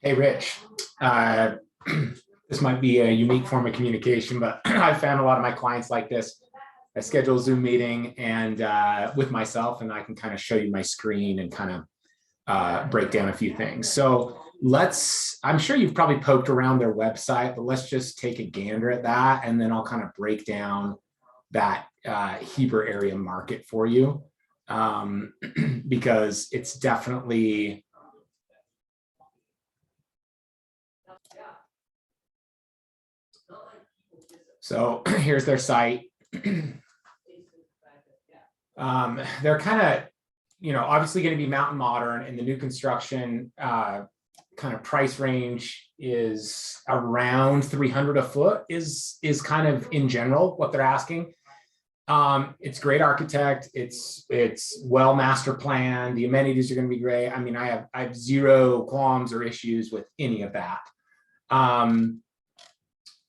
Hey, Rich. Uh, this might be a unique form of communication, but I've found a lot of my clients like this. I schedule a Zoom meeting and with myself, and I can kind of show you my screen and kind of break down a few things. So I'm sure you've probably poked around their website, but let's just take a gander at that. And then I'll kind of break down that Heber area market for you because it's definitely, so here's their site. They're kind of, obviously going to be mountain modern, and the new construction kind of price range is around 300 a foot is kind of in general what they're asking. It's great architect. It's well master planned. The amenities are going to be great. I mean, I have zero qualms or issues with any of that.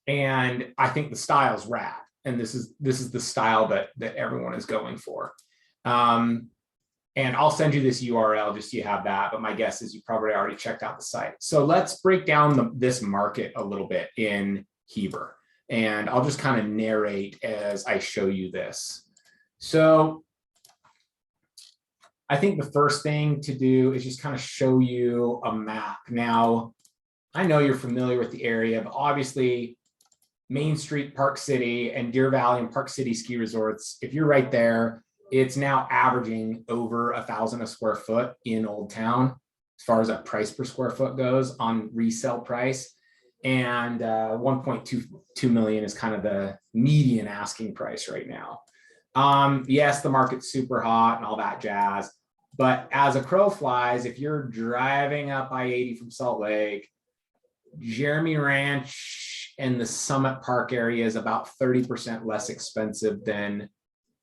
And I think the style's rad. And this is the style that everyone is going for. And I'll send you this URL just so you have that. But my guess is you probably already checked out the site. So let's break down this market a little bit in Heber. And I'll just kind of narrate as I show you this. So I think the first thing to do is just kind of show you a map. Now, I know you're familiar with the area, but obviously Main Street, Park City, and Deer Valley and Park City ski resorts, if you're right there, it's now averaging over 1,000 a square foot in Old Town as far as a price per square foot goes on resale price. And 1.22 million is kind of the median asking price right now. Yes, the market's super hot and all that jazz, but as a crow flies, if you're driving up I-80 from Salt Lake, Jeremy Ranch and the Summit Park area is about 30% less expensive than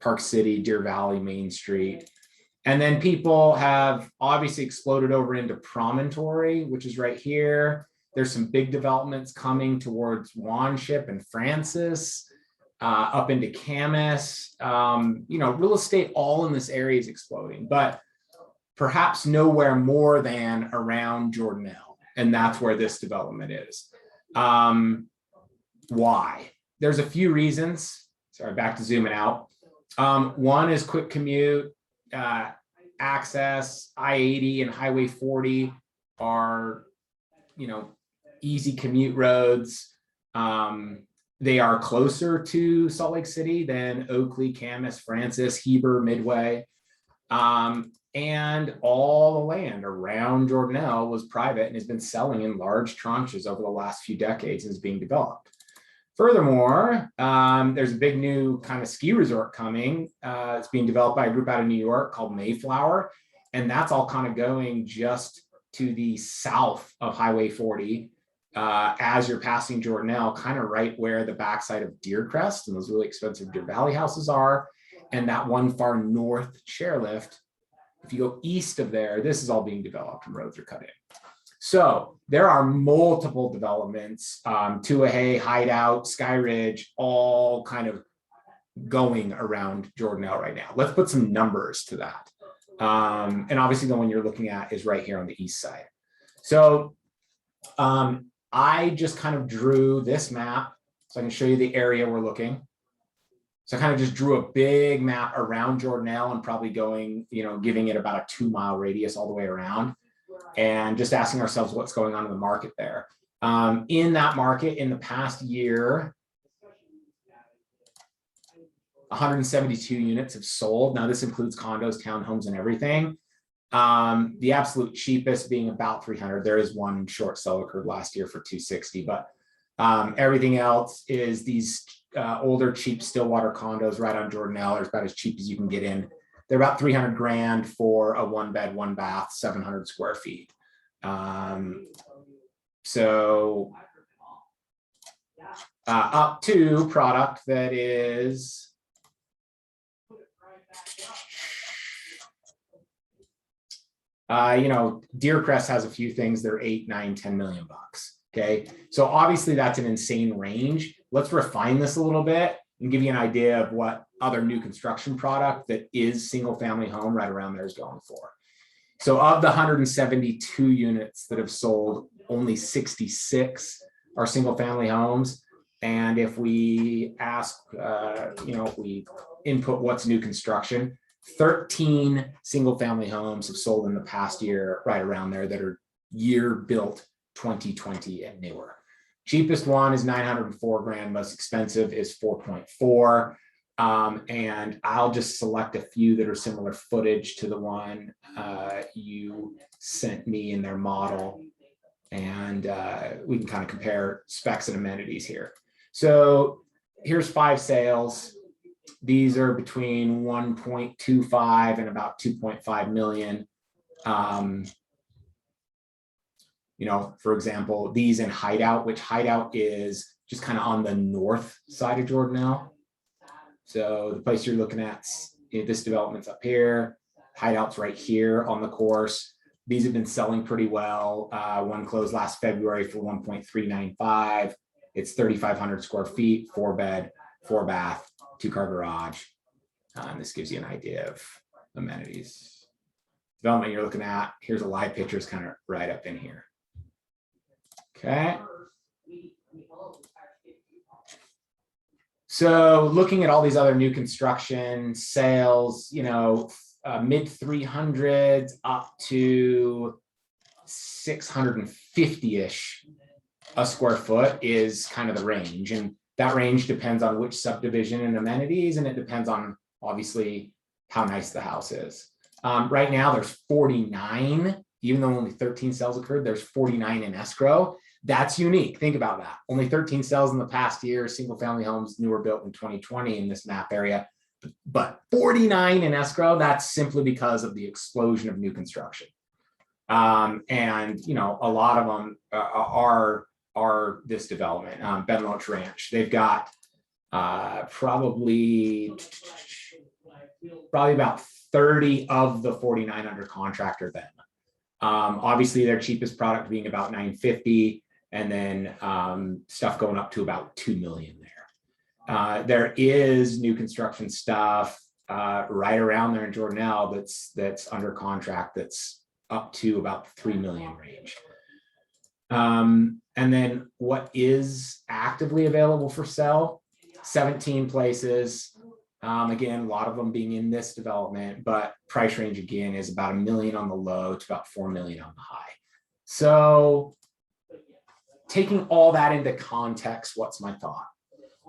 Park City, Deer Valley, Main Street. And then people have obviously exploded over into Promontory, which is right here. There's some big developments coming towards Wanship and Francis, up into Camas. Real estate all in this area is exploding, but perhaps nowhere more than around Jordanelle. And that's where this development is. Why? There's a few reasons. Sorry, back to zooming out. One is quick commute, access. I-80 and Highway 40 are, easy commute roads. They are closer to Salt Lake City than Oakley, Camas, Francis, Heber, Midway. And all the land around Jordanelle was private and has been selling in large tranches over the last few decades and is being developed. Furthermore, there's a big new kind of ski resort coming. It's being developed by a group out of New York called Mayflower. And that's all kind of going just to the south of Highway 40 as you're passing Jordanelle, kind of right where the backside of Deer Crest and those really expensive Deer Valley houses are. And that one far north chairlift. If you go east of there, this is all being developed and roads are cut in. So there are multiple developments, Tuahey, Hideout, Sky Ridge, all kind of going around Jordanelle right now. Let's put some numbers to that. And obviously the one you're looking at is right here on the east side. So I just kind of drew this map so I can show you the area we're looking. So I kind of just drew a big map around Jordanelle and probably going, giving it about a 2-mile radius all the way around and just asking ourselves what's going on in the market there. In that market in the past year, 172 units have sold. Now this includes condos, townhomes, and everything. The absolute cheapest being about 300. There is one short sale occurred last year for 260, but everything else is these older, cheap Stillwater condos right on Jordanelle. They're about as cheap as you can get in. They're about 300 grand for a 1-bed, 1-bath, 700 square feet. So up to product that is Deer Crest has a few things. They're 8, 9, 10 million bucks. Okay. So obviously that's an insane range. Let's refine this a little bit and give you an idea of what other new construction product that is single family home right around there is going for. So of the 172 units that have sold only 66 are single family homes. And if we ask, if we input what's new construction, 13 single family homes have sold in the past year, right around there, that are year built 2020 and newer. Cheapest one is 904 grand, most expensive is 4.4. And I'll just select a few that are similar footage to the one you sent me in their model. And we can kind of compare specs and amenities here. So here's 5 sales. These are between 1.25 and about 2.5 million. For example, these in Hideout, which Hideout is just kind of on the north side of Jordanelle. So the place you're looking at, this development's up here, Hideout's right here on the course. These have been selling pretty well. One closed last February for 1.395. It's 3,500 square feet, 4-bed, 4-bath, 2-car garage. And this gives you an idea of amenities. Development you're looking at, here's a live picture, is kind of right up in here. Okay. So looking at all these other new construction sales, mid 300s up to 650-ish a square foot is kind of the range. And that range depends on which subdivision and amenities, and it depends on obviously how nice the house is. Right now there's 49, even though only 13 sales occurred, there's 49 in escrow. That's unique. Think about that. Only 13 sales in the past year, single family homes, newer built in 2020 in this map area, but 49 in escrow. That's simply because of the explosion of new construction. And a lot of them are this development, Ben Loach Ranch. They've got probably about 30 of the 49 under contract are them. Obviously their cheapest product being about 950, and then stuff going up to about 2 million there. There is new construction stuff right around there in Jordanelle that's under contract that's up to about 3 million range. And then what is actively available for sale, 17 places. Again, a lot of them being in this development, but price range again is about 1 million on the low to about 4 million on the high. So taking all that into context, what's my thought?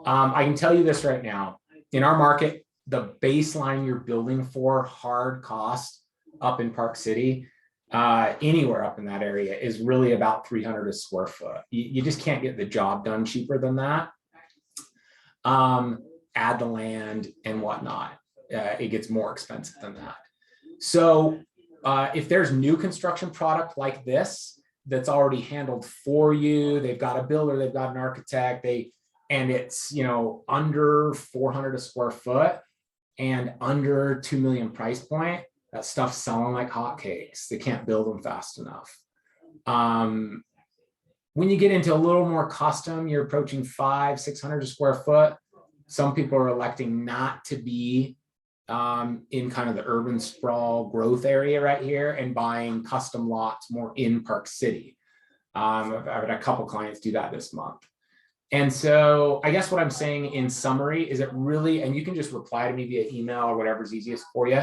I can tell you this right now. In our market, the baseline you're building for hard cost up in Park City, anywhere up in that area, is really about 300 a square foot. You just can't get the job done cheaper than that. Add the land and whatnot, it gets more expensive than that. So if there's new construction product like this that's already handled for you, they've got a builder, they've got an architect, and it's under 400 a square foot and under 2 million price point, that stuff's selling like hotcakes. They can't build them fast enough. When you get into a little more custom, you're approaching 500-600 a square foot. Some people are electing not to be in kind of the urban sprawl growth area right here and buying custom lots more in Park City. I've had a couple clients do that this month. And so I guess what I'm saying in summary is it really, and you can just reply to me via email or whatever's easiest for you.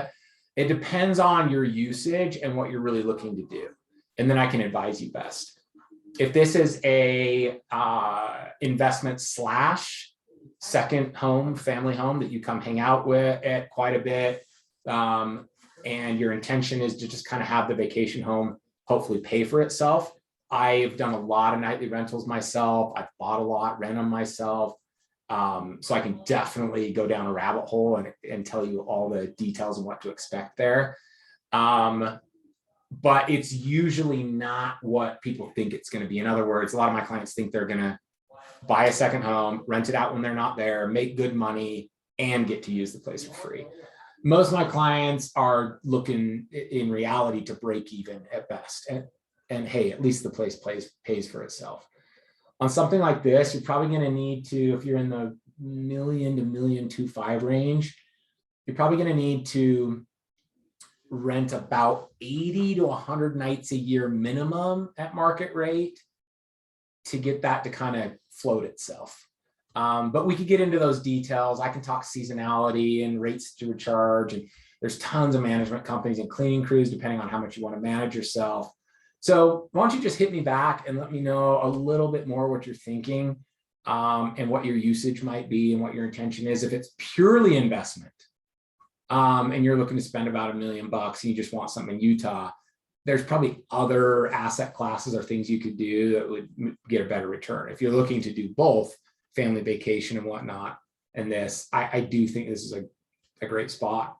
It depends on your usage and what you're really looking to do. And then I can advise you best. If this is a investment / second home, family home that you come hang out with at quite a bit, and your intention is to just kind of have the vacation home hopefully pay for itself. I've done a lot of nightly rentals myself. I've bought a lot, rent them myself. So I can definitely go down a rabbit hole and tell you all the details of what to expect there. But it's usually not what people think it's going to be. In other words, a lot of my clients think they're going to buy a second home, rent it out when they're not there, make good money, and get to use the place for free. Most of my clients are looking in reality to break even at best. And hey, at least the place pays for itself. On something like this, you're probably going to need to, if you're in the $1 million to $1.25 million range, you're probably going to need to rent about 80 to 100 nights a year minimum at market rate. to get that to kind of float itself. But we could get into those details. I can talk seasonality and rates to recharge, and there's tons of management companies and cleaning crews, depending on how much you want to manage yourself. So why don't you just hit me back and let me know a little bit more what you're thinking, and what your usage might be and what your intention is. If it's purely investment, and you're looking to spend about $1 million and you just want something in Utah, there's probably other asset classes or things you could do that would get a better return. If you're looking to do both, family vacation and whatnot, and this, I do think this is a great spot.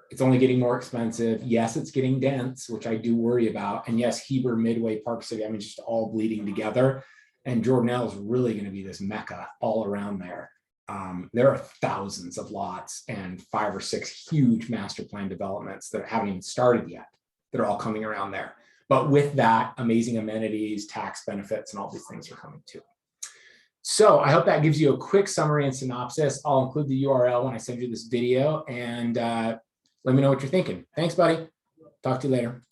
It's only getting more expensive. Yes, it's getting dense, which I do worry about. And yes, Heber, Midway, Park City, I mean, just all bleeding together. And Jordanelle is really going to be this mecca all around there. There are thousands of lots and 5 or 6 huge master plan developments that haven't even started yet, that are all coming around there. But with that, amazing amenities, tax benefits, and all these things are coming too. So I hope that gives you a quick summary and synopsis. I'll include the URL when I send you this video, and let me know what you're thinking. Thanks, buddy. Talk to you later.